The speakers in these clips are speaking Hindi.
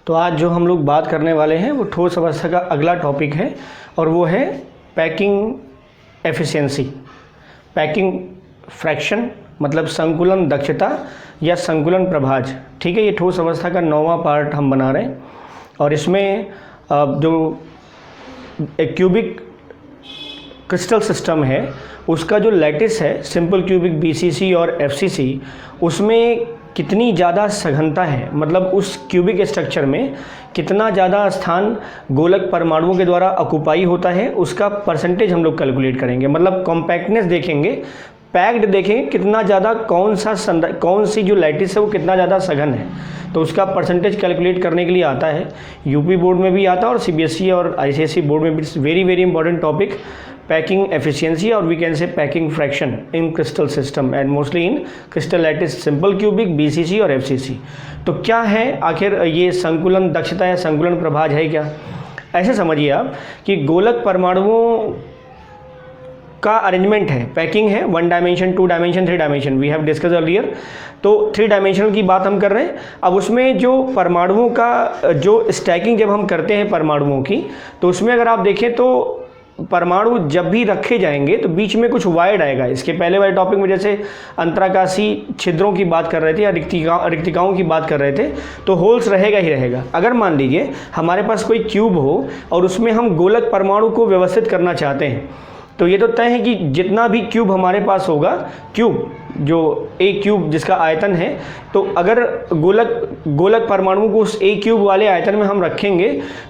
तो आज जो हम लोग बात करने वाले हैं वो ठोस अवस्था का अगला टॉपिक है और वो है पैकिंग एफिशिएंसी, पैकिंग फ्रैक्शन मतलब संकुलन दक्षता या संकुलन प्रभाज। ठीक है, ये ठोस अवस्था का 9वां पार्ट हम बना रहे हैं और इसमें जो एक क्यूबिक क्रिस्टल सिस्टम है उसका जो लैटिस है सिंपल क्यूबिक बीसीसी और एफसीसी, उसमें कितनी ज़्यादा सघनता है, मतलब उस क्यूबिक स्ट्रक्चर में कितना ज़्यादा स्थान गोलक परमाणुओं के द्वारा ऑक्युपाई होता है, उसका परसेंटेज हम लोग कैलकुलेट करेंगे। मतलब कॉम्पैक्टनेस देखेंगे, पैक्ड देखेंगे कितना ज़्यादा कौन सी जो लैटिस है वो कितना ज़्यादा सघन है, तो उसका परसेंटेज कैलकुलेट करने के लिए आता है। यूपी बोर्ड में भी आता है और सीबीएसई और आईसीएसई बोर्ड में भी very important topic packing efficiency और we can say packing fraction in crystal system and mostly in crystal lattice simple cubic BCC और एफसीसी। तो क्या है आखिर ये संकुलन दक्षता या संकुलन प्रभाज है क्या? ऐसे समझिए आप कि गोलक परमाणुओं का अरेंजमेंट है, पैकिंग है 1 dimension 2 dimension 3 dimension, we have discuss earlier. तो 3 डायमेंशनल की बात हम कर रहे हैं। अब उसमें जो परमाणुओं का जो स्टैकिंग जब हम करते हैं परमाणुओं की, तो उसमें अगर आप देखें तो परमाणु जब भी रखे जाएंगे तो बीच में कुछ वाइड आएगा। इसके पहले वाले टॉपिक में जैसे अंतराकाशी छिद्रों की बात कर रहे थे या रिक्तिकाओं की बात कर रहे थे, तो होल्स रहेगा ही रहेगा। अगर मान लीजिए हमारे पास कोई क्यूब हो और उसमें हम गोलक परमाणु को व्यवस्थित करना चाहते हैं, तो ये तो तय है कि जितना भी क्यूब हमारे पास होगा, क्यूब जो एक क्यूब जिसका आयतन है, तो अगर गोलक परमाणु को उस एक क्यूब वाले आयतन में हम रखेंगे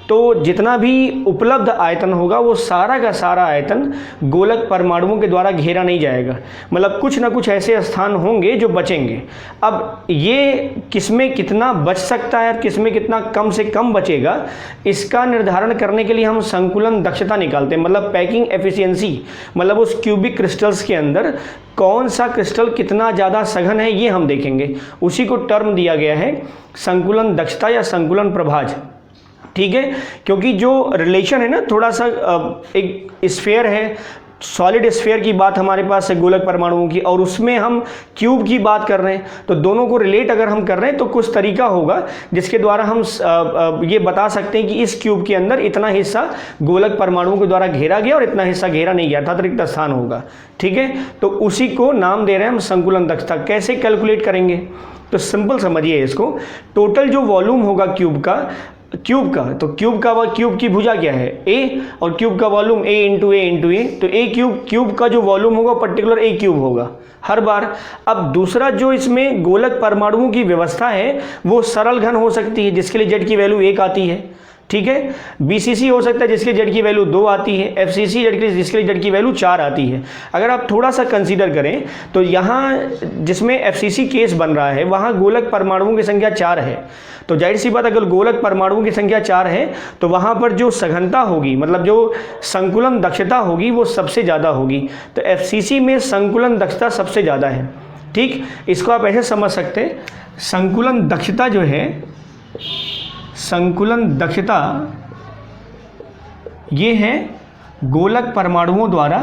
तो जितना भी उपलब्ध आयतन होगा वो सारा का सारा आयतन गोलक परमाणुओं के द्वारा घेरा नहीं जाएगा। मतलब कुछ ना कुछ ऐसे स्थान होंगे जो बचेंगे। अब ये किसमें कितना बच सकता है और किसमें कितना कम से कम बचेगा, इसका निर्धारण करने के लिए हम संकुलन दक्षता निकालते हैं, मतलब पैकिंग एफिशिएंसी। मतलब उस क्यूबिक क्रिस्टल्स के अंदर कौन सा क्रिस्टल कितना ज़्यादा सघन है ये हम देखेंगे। उसी को टर्म दिया गया है संकुलन दक्षता या संकुलन प्रभाज। ठीक है, क्योंकि जो रिलेशन है ना, थोड़ा सा एक स्फीयर है, सॉलिड स्फीयर की बात हमारे पास है गोलक परमाणुओं की, और उसमें हम क्यूब की बात कर रहे हैं, तो दोनों को रिलेट अगर हम कर रहे हैं तो कुछ तरीका होगा जिसके द्वारा हम ये बता सकते हैं कि इस क्यूब के अंदर इतना हिस्सा गोलक परमाणुओं के द्वारा घेरा गया और इतना हिस्सा घेरा नहीं गया, अर्थात रिक्त स्थान होगा। ठीक है, तो उसी को नाम दे रहे हैं हम संकुलन दक्षता। कैसे कैलकुलेट करेंगे? तो सिंपल समझिए इसको, टोटल जो वॉल्यूम होगा क्यूब का, तो क्यूब की भुजा क्या है? ए, और क्यूब का वॉल्यूम ए इंटू ए, तो ए क्यूब का जो वॉल्यूम होगा पर्टिकुलर ए क्यूब होगा हर बार। अब दूसरा जो इसमें गोलक परमाणुओं की व्यवस्था है वो सरल घन हो सकती है जिसके लिए जेड की वैल्यू 1 आती है। ठीक है, बीसीसी हो सकता है जिसके जेड की वैल्यू 2 आती है, एफसीसी जिसके लिए जेड की वैल्यू 4 आती है। अगर आप थोड़ा सा कंसीडर करें तो यहाँ जिसमें एफसीसी केस बन रहा है वहाँ गोलक परमाणुओं की संख्या 4 है, तो जाहिर सी बात अगर गोलक परमाणुओं की संख्या 4 है तो वहाँ पर जो सघनता होगी, मतलब जो संकुलन दक्षता होगी वो सबसे ज़्यादा होगी। तो एफसीसी में संकुलन दक्षता सबसे ज़्यादा है। ठीक, इसको आप ऐसे समझ सकते हैं, संकुलन दक्षता जो है, संकुलन दक्षता ये है गोलक परमाणुओं द्वारा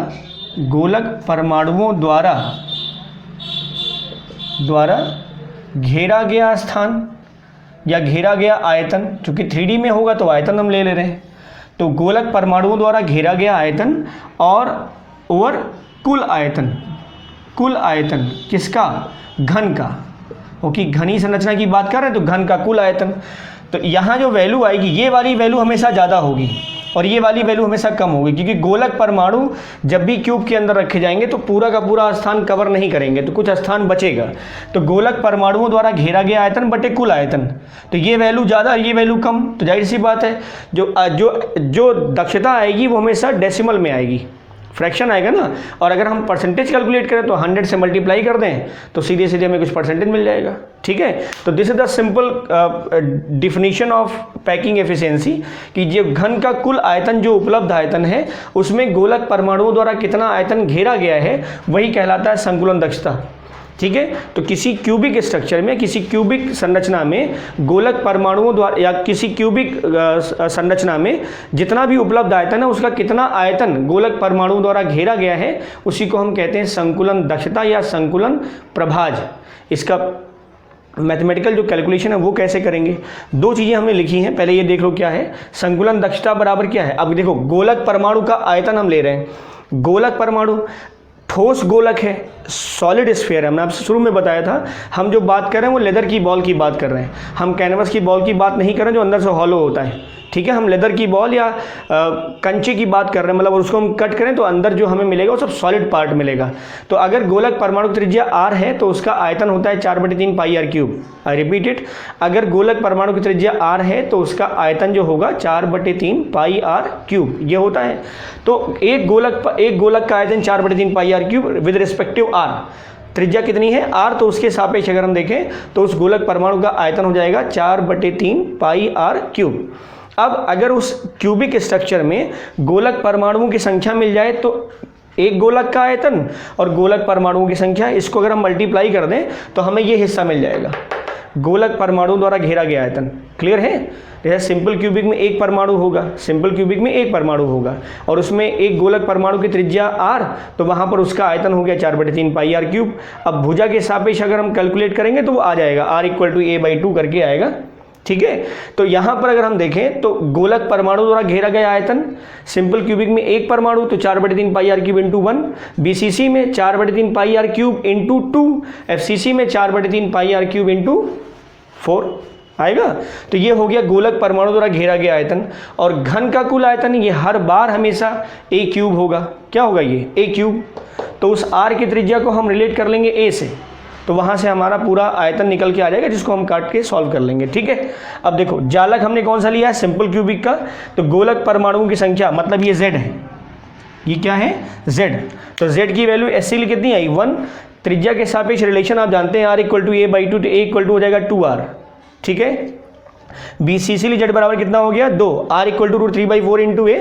घेरा गया स्थान या घेरा गया आयतन। चूंकि 3D में होगा तो आयतन हम ले रहे हैं, तो गोलक परमाणुओं द्वारा घेरा गया आयतन और ओवर कुल आयतन किसका? घन का। क्योंकि घनी संरचना की बात कर रहे हैं तो घन का कुल आयतन। तो यहाँ जो वैल्यू आएगी ये वाली वैल्यू हमेशा ज़्यादा होगी और ये वाली वैल्यू हमेशा कम होगी, क्योंकि गोलक परमाणु जब भी क्यूब के अंदर रखे जाएंगे तो पूरा का पूरा स्थान कवर नहीं करेंगे, तो कुछ स्थान बचेगा। तो गोलक परमाणुओं द्वारा घेरा गया आयतन बटे कुल आयतन, तो ये वैल्यू ज़्यादा ये वैल्यू कम, तो जाहिर सी बात है जो दक्षता आएगी वो हमेशा डेसिमल में आएगी, फ्रैक्शन आएगा ना। और अगर हम परसेंटेज कैलकुलेट करें तो 100 से मल्टीप्लाई कर दें तो सीधे सीधे हमें कुछ परसेंटेज मिल जाएगा। ठीक है, तो this is the simple definition of packing efficiency कि जो घन का कुल आयतन जो उपलब्ध आयतन है उसमें गोलक परमाणुओं द्वारा कितना आयतन घेरा गया है वही कहलाता है संकुलन दक्षता। ठीक है, तो किसी क्यूबिक स्ट्रक्चर में, किसी क्यूबिक संरचना में गोलक परमाणुओं द्वारा या किसी क्यूबिक संरचना में जितना भी उपलब्ध आयतन है उसका कितना आयतन गोलक परमाणुओं द्वारा घेरा गया है उसी को हम कहते हैं संकुलन दक्षता या संकुलन प्रभाज। इसका मैथमेटिकल जो कैलकुलेशन है वो कैसे करेंगे। दो चीज़ें हमने लिखी हैं, पहले ये देख लो क्या है, संकुलन दक्षता बराबर क्या है। अब देखो गोलक परमाणु का आयतन हम ले रहे हैं, गोलक परमाणु ठोस गोलक है, सॉलिड स्फीयर है। हमने आपसे शुरू में बताया था, हम जो बात कर रहे हैं वो लेदर की बॉल की बात कर रहे हैं, हम कैनवस की बॉल की बात नहीं कर रहे हैं जो अंदर से हॉलो होता है, ठीक है। हम लेदर की बॉल या कंचे की बात कर रहे हैं, मतलब उसको हम कट करें तो अंदर जो हमें मिलेगा वो सब सॉलिड पार्ट मिलेगा। तो अगर गोलक परमाणु की त्रिज्या r है तो उसका आयतन होता है 4/3 पाई r cube. I repeat it, अगर गोलक परमाणु की त्रिज्या r है तो उसका आयतन जो होगा 4/3 पाई r क्यूब, ये होता है। तो एक गोलक का आयतन 4/3 पाई r cube with respective r। त्रिज्या कितनी है r, तो उसके सापेक्ष अगर हम देखें तो उस गोलक परमाणु का आयतन हो जाएगा 4/3 पाई r क्यूब। अब अगर उस क्यूबिक स्ट्रक्चर में गोलक परमाणुओं की संख्या मिल जाए तो एक गोलक का आयतन और गोलक परमाणुओं की संख्या, इसको अगर हम मल्टीप्लाई कर दें तो हमें ये हिस्सा मिल जाएगा, गोलक परमाणु द्वारा घेरा गया आयतन। क्लियर है। जैसे सिंपल क्यूबिक में एक परमाणु होगा, सिंपल क्यूबिक में एक परमाणु होगा और उसमें एक गोलक परमाणु की त्रिज्या r, तो वहाँ पर उसका आयतन हो गया 4/3 पाई r क्यूब। अब भुजा के सापेक्ष अगर हम कैलकुलेट करेंगे तो वो आ जाएगा r = a/2 करके आएगा, ठीक है। तो यहाँ पर अगर हम देखें तो गोलक परमाणु द्वारा घेरा गया आयतन, सिंपल क्यूबिक में एक परमाणु तो 4/3 पाई r क्यूब इंटू 1, BCC में 4/3 पाई r क्यूब इंटू 2, FCC में 4/3 पाई r क्यूब इंटू 4 आएगा। तो ये हो गया गोलक परमाणु द्वारा घेरा गया आयतन। और घन का कुल आयतन ये हर बार हमेशा a क्यूब होगा। क्या होगा ये a क्यूब। तो उस r की त्रिज्या को हम रिलेट कर लेंगे a से, तो वहाँ से हमारा पूरा आयतन निकल के आ जाएगा जिसको हम काट के सॉल्व कर लेंगे, ठीक है। अब देखो जालक हमने कौन सा लिया है, सिंपल क्यूबिक का। तो गोलक परमाणुओं की संख्या मतलब ये z है, ये क्या है z। तो z की वैल्यू SC कितनी आई 1। त्रिज्या के सापेक्ष रिलेशन आप जानते हैं r = a/2, तो a = हो जाएगा 2r, ठीक है। BCC लिए z बराबर कितना हो गया 2, r = √3/4 इंटू a,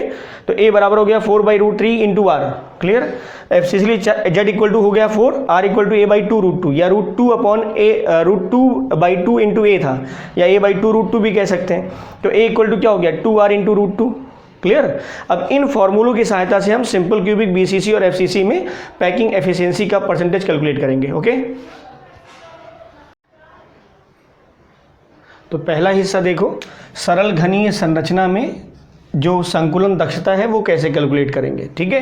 तो a बराबर हो गया 4/√3 इंटू r। क्लियर। FCC लिए z = हो गया 4, r = a/2√2 या √2/2 इंटू a था, या a/2√2 भी कह सकते हैं। तो a = क्या हो गया 2r इंटू √2। क्लियर। अब इन फॉर्मूलों की सहायता से हम सिंपल क्यूबिक, BCC और FCC में पैकिंग एफिशिएंसी का परसेंटेज कैलकुलेट करेंगे। ओके, तो पहला हिस्सा देखो, सरल घनीय संरचना में जो संकुलन दक्षता है वो कैसे कैलकुलेट करेंगे, ठीक है।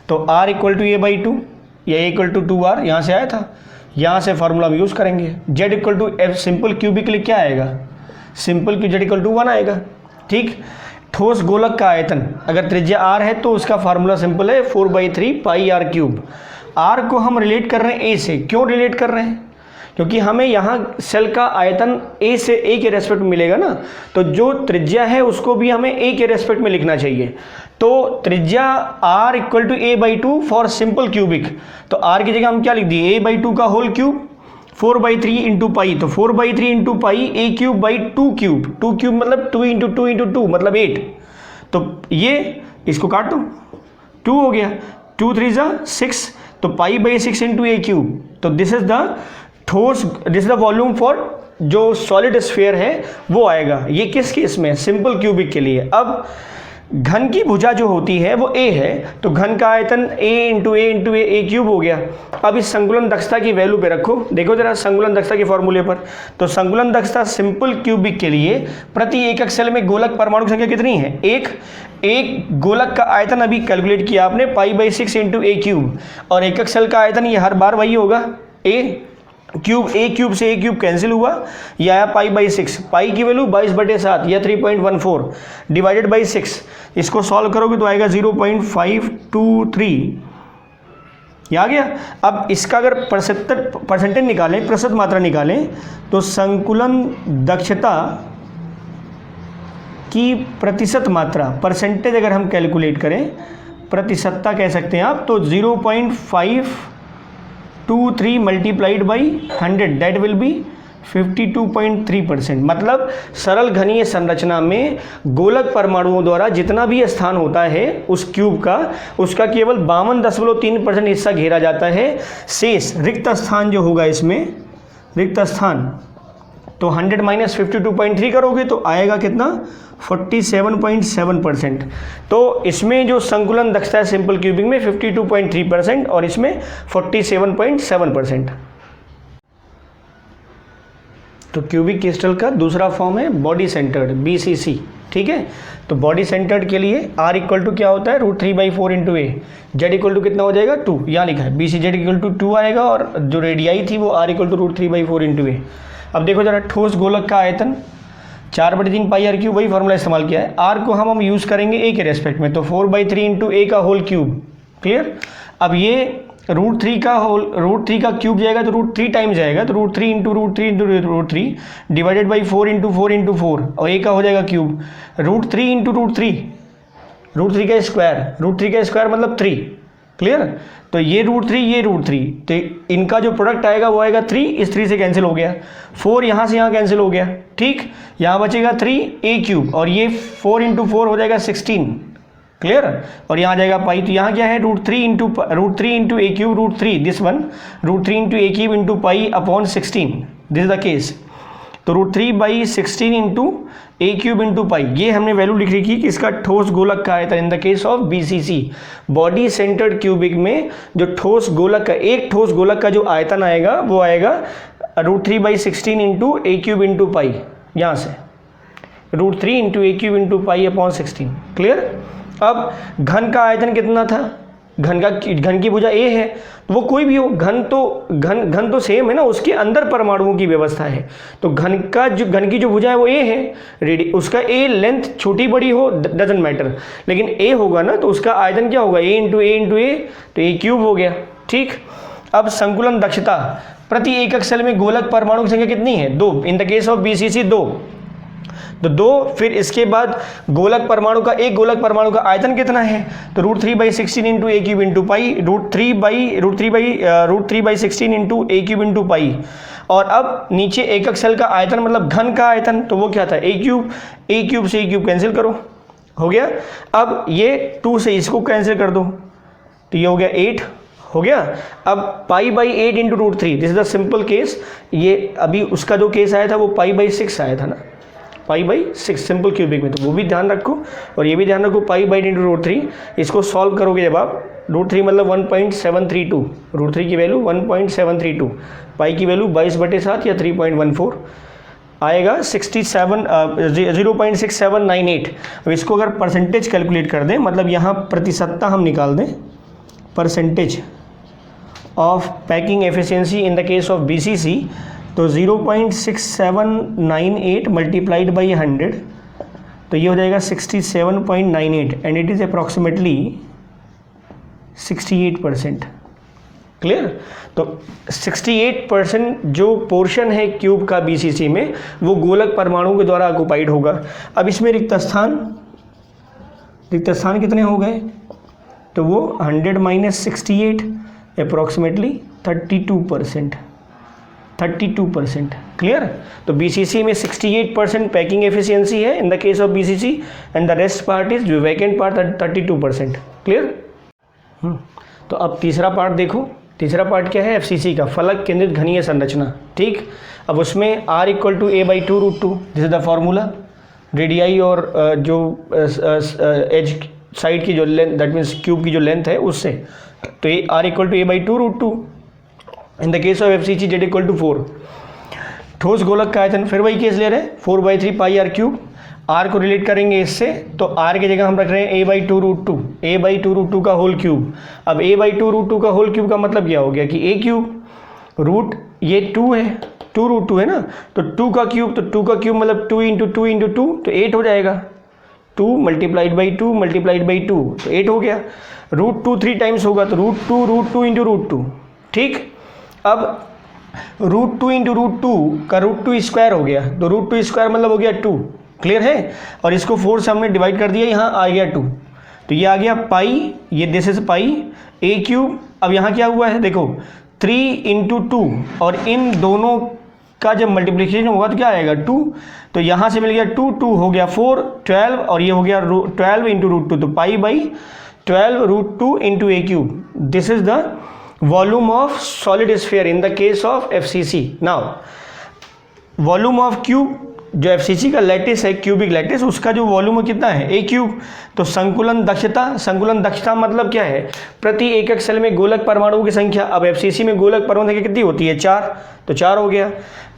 तो r = a/2 या a = 2r यहाँ से आया था, यहाँ से फॉर्मूला हम यूज़ करेंगे। z = f, सिंपल क्यूबिक के लिए क्या आएगा, सिंपल क्यू z = 1 आएगा, ठीक। ठोस गोलक का आयतन अगर त्रिज्या r है तो उसका फार्मूला सिंपल है 4/3 पाई r क्यूब। r को हम रिलेट कर रहे हैं a से। क्यों रिलेट कर रहे हैं, क्योंकि हमें यहाँ सेल का आयतन a से a के रेस्पेक्ट में मिलेगा ना, तो जो त्रिज्या है उसको भी हमें a के रेस्पेक्ट में लिखना चाहिए। तो त्रिज्या r = a/2 for simple cubic, तो r की जगह हम क्या लिख दिए a/2 का होल क्यूब 4/3 इंटू पाई, तो 4/3 into pi a/2 cube, 2 cube मतलब 2 इंटू 2 इंटू 2 मतलब 8। तो ये इसको काट दो, 2 हो गया, 2 3 6, तो पाई/6 इंटू a/3। तो दिस इज द ठोस, this is the volume for जो सॉलिड स्फीयर है वो आएगा। ये किस केस में, सिंपल क्यूबिक के लिए। अब घन की भुजा जो होती है वो a है, तो घन का आयतन a इंटू a क्यूब हो गया। अब इस संकुलन दक्षता की वैल्यू पे रखो, देखो जरा संकुलन दक्षता के फॉर्मूले पर। तो संकुलन दक्षता सिंपल क्यूबिक के लिए प्रति एकक सेल में गोलक परमाणु की संख्या कितनी है, एक गोलक का आयतन अभी कैलकुलेट किया आपने पाई/6 इंटू a क्यूब, और एकक सेल का आयतन ये हर बार वही होगा a क्यूब से a क्यूब कैंसिल हुआ, ये आया पाई/6। पाई की वैल्यू 22/7 या 3.14 डिवाइडेड बाई 6। इसको सॉल्व करोगे तो आएगा 0.523, ये आ गया। अब इसका अगर परसेंटेज निकालें, प्रतिशत मात्रा निकालें, तो संकुलन दक्षता की प्रतिशत मात्रा, परसेंटेज अगर हम कैलकुलेट करें, प्रतिशतता कह सकते हैं आप, तो 0.523 multiplied by 100 that will be 52.3%। मतलब सरल घनीय संरचना में गोलक परमाणुओं द्वारा जितना भी स्थान होता है उस क्यूब का, उसका केवल 52.3% हिस्सा घेरा जाता है। शेष रिक्त स्थान जो होगा इसमें, रिक्त स्थान, तो 100 माइनस 52.3 करोगे तो आएगा कितना, 47.7%। तो इसमें जो संकुलन दक्षता है सिंपल क्यूबिक में 52.3% और इसमें 47.7%। तो क्यूबिक क्रिस्टल का दूसरा फॉर्म है बॉडी सेंटर्ड, BCC, ठीक है। तो बॉडी सेंटर्ड के लिए R इक्वल टू क्या होता है, √3/4 into a, Z equal to कितना हो जाएगा 2, यहाँ लिखा है BCZ इक्वल टू 2 आएगा, और जो रेडियाई थी वो R इक्वल टू √3/4 इंटू ए। अब देखो जरा, ठोस गोलक का आयतन 4/3 πr3, वही फॉर्मूला इस्तेमाल किया है। R को हम यूज़ करेंगे ए के रेस्पेक्ट में, तो 4/3 इंटू ए का होल क्यूब, क्लियर। अब ये √3 का क्यूब जाएगा तो √3 टाइम्स जाएगा, तो √3 into √3 divided by 4 into 4 into 4, और ए का हो जाएगा क्यूब। √3 इंटू √3 का स्क्वायर मतलब 3, क्लियर। तो ये √3 तो इनका जो प्रोडक्ट आएगा वो आएगा 3, इस 3 से कैंसिल हो गया, 4 यहाँ से यहाँ कैंसिल हो गया, ठीक। यहाँ बचेगा 3a3, और ये 4 इंटू 4 हो जाएगा 16, क्लियर। और यहाँ आ जाएगा पाई, तो यहाँ क्या है √3 into a3 √3 this one, √3 into a3 into pi upon 16, this is the case. तो √3/16 इंटू a3 इंटू पाई, ये हमने वैल्यू लिख रखी कि इसका ठोस गोलक का आयतन इन the case of BCC, body centred cubic में जो ठोस गोलक का, एक ठोस गोलक का जो आयतन आएगा वो आएगा √3/16 इंटू a3 इंटू पाई, यहाँ से √3 into a3 into pi upon 16, clear. अब घन का आयतन कितना था, घन की भुजा ए है, तो वो कोई भी हो, घन तो सेम है ना, उसके अंदर परमाणुओं की व्यवस्था है। तो घन की जो भुजा है वो ए है, उसका ए लेंथ छोटी बड़ी हो डजंट मैटर, लेकिन ए होगा ना, तो उसका आयतन क्या होगा, ए इंटू ए, तो a3 हो गया, ठीक। अब संकुलन दक्षता प्रति एकक सेल में गोलक परमाणु की संख्या कितनी है, 2, in the case of BCC 2, तो 2। फिर इसके बाद एक गोलक परमाणु का आयतन कितना है, तो √3/16 into a3 into pi, √3/16 into a3 into pi. और अब नीचे एकक सेल का आयतन मतलब घन का आयतन, तो वो क्या था a3 से a3 कैंसिल करो, हो गया। अब ये 2 से इसको कैंसिल कर दो, तो ये हो गया 8, हो गया। अब π/8 into √3, this is the simple case. ये अभी उसका जो केस आया था वो π/6 आया था ना, π/6 सिंपल क्यूबिक में, तो वो भी ध्यान रखो, और ये भी ध्यान रखो π/8 इंटू √3। इसको सॉल्व करोगे जब आप, √3 मतलब 1.732, √3 की वैल्यू 1.732, पाई की वैल्यू 22/7 या 3.14 आएगा, 0.6798। अब इसको अगर परसेंटेज कैलकुलेट कर दें, मतलब यहाँ प्रतिशतता हम निकाल दें, percentage of packing efficiency in the case of BCC, तो 0.6798 मल्टीप्लाइड बाई 100, तो ये हो जाएगा 67.98, and it is approximately 68%, clear. तो 68% जो पोर्शन है क्यूब का BCC में, वो गोलक परमाणु के द्वारा ऑक्युपाइड होगा। अब इसमें रिक्त स्थान कितने हो गए, तो वो 100 - 68 अप्रॉक्सीमेटली 32%, क्लियर। तो BCC में 68% पैकिंग एफिशिएंसी है इन the case of BCC, and the rest part is जो वैकेंट पार्ट 32%, क्लियर। तो अब तीसरा पार्ट देखो, तीसरा पार्ट क्या है, FCC का, फलक केंद्रित घनीय संरचना, ठीक। अब उसमें R equal to a/2 √2, this is the formula. Radii और जो एज साइड की जो लेंथ, दैट मीन्स क्यूब की जो लेंथ है उससे, तो ये R equal to a/2 √2, in the case of FCC Z equal to 4। ठोस गोलक का आयतन फिर वही केस ले रहे हैं, 4/3 πr3, R को रिलेट करेंगे इससे, तो R की जगह हम रख रहे हैं a/2 √2 का होल क्यूब। अब a/2 √2 का होल क्यूब का मतलब क्या हो गया कि a3 रूट, ये 2 है, 2 √2 है ना, तो 2 का क्यूब, तो 2 का क्यूब मतलब 2 इंटू 2 इंटू 2, तो 8 हो जाएगा, 2 मल्टीप्लाइड बाई 2 मल्टीप्लाइड बाई 2, तो 8 हो गया। √2 3 टाइम्स होगा, तो √2 इंटू √2, ठीक। अब √2 इंटू √2 का √2 स्क्वायर हो गया, तो √2 स्क्वायर मतलब हो गया 2, क्लियर है। और इसको 4 से हमने डिवाइड कर दिया, यहाँ आ गया 2, तो ये आ गया पाई, ये दिस इज पाई a3। अब यहाँ क्या हुआ है देखो, 3 इंटू 2, और इन दोनों का जब मल्टीप्लिकेशन होगा तो क्या आएगा 2, तो यहाँ से मिल गया 2, 2 हो गया 4, 12, और ये हो गया 12 इंटू √2, तो π/12 √2 into a3, this is the volume of solid sphere in the case of FCC. Now volume of cube जो एफसीसी का लैटिस है, क्यूबिक लैटिस, उसका जो वॉल्यूम कितना है, ए क्यूब। तो संकुलन दक्षता मतलब क्या है, प्रति एकक सेल में गोलक परमाणुओं की संख्या। अब एफसीसी में गोलक परमाणु संख्या कितनी होती है, 4, तो 4 हो गया।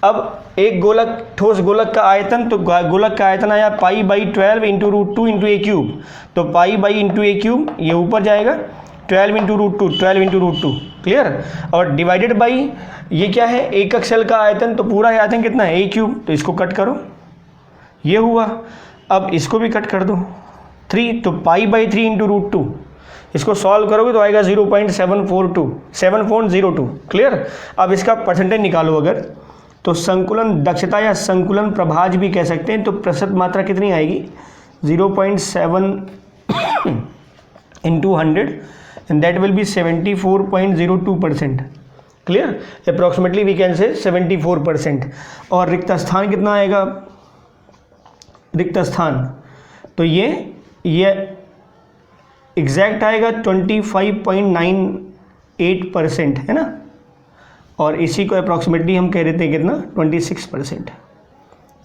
अब एक गोलक, ठोस गोलक का आयतन, तो गोलक का आयतन आया π/12 इंटू √2 इंटू ए क्यूब। तो π/इंटू ये ऊपर जाएगा, 12 इंटू √2, क्लियर। और डिवाइडेड बाई ये क्या है, एकक सेल का आयतन, तो पूरा आयतन कितना है, ए क्यूब। तो इसको कट करो, ये हुआ। अब इसको भी कट कर दो, 3, तो π/3 इंटू √2। इसको सॉल्व करोगे तो आएगा 0.702, क्लियर। अब इसका परसेंटेज निकालो अगर, तो संकुलन दक्षता या संकुलन प्रभाज भी कह सकते हैं। तो प्रतिशत मात्रा कितनी आएगी, 0.7 into 100 and that will be 74.02%, clear, approximately we can say 74%। और रिक्त स्थान कितना आएगा, रिक्त स्थान, तो ये एग्जैक्ट आएगा 25.98% है ना, और इसी को अप्रॉक्सीमेटली हम कह देते हैं कितना, 26%,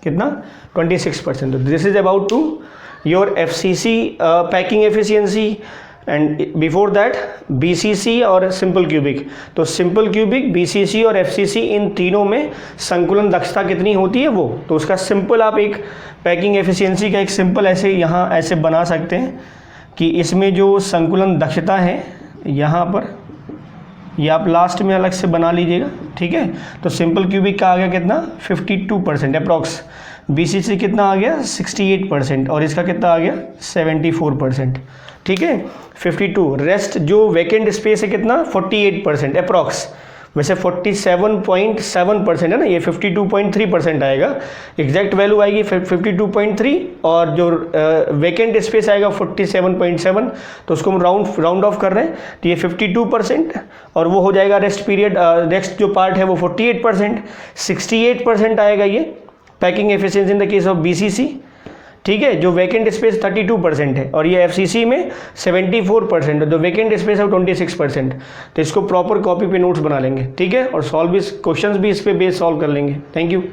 कितना, 26%। तो this is about to your FCC packing efficiency and before that BCC और सिंपल क्यूबिक। तो सिंपल क्यूबिक, बीसीसी और एफसीसी, इन तीनों में संकुलन दक्षता कितनी होती है वो, तो उसका सिंपल आप एक पैकिंग एफिशिएंसी का एक सिंपल ऐसे यहाँ ऐसे बना सकते हैं कि इसमें जो संकुलन दक्षता है यहाँ पर, ये आप लास्ट में अलग से बना लीजिएगा, ठीक है। तो सिंपल क्यूबिक का आ गया कितना, 52% अप्रॉक्स। बीसीसी कितना आ गया, 68%, और इसका कितना आ गया, 74%, ठीक है। 52, रेस्ट जो वैकेंट स्पेस है कितना, 48% अप्रॉक्स। वैसे 47.7% है ना, ये 52.3% आएगा, एग्जैक्ट वैल्यू आएगी 52.3, और जो वैकेंट स्पेस आएगा 47.7, तो उसको हम राउंड ऑफ कर रहे हैं, तो ये 52%, और वो हो जाएगा रेस्ट पीरियड, नेक्स्ट जो पार्ट है वो 48%, 68% आएगा ये packing efficiency in the case of BCC, ठीक है। जो वैकेंट स्पेस 32% है, और ये एफसीसी में 74%, जो वैकेंट स्पेस है 26%। तो इसको प्रॉपर कॉपी पे नोट्स बना लेंगे, ठीक है, और सॉल्व भी क्वेश्चंस भी इस पे बेस सॉल्व कर लेंगे। Thank you.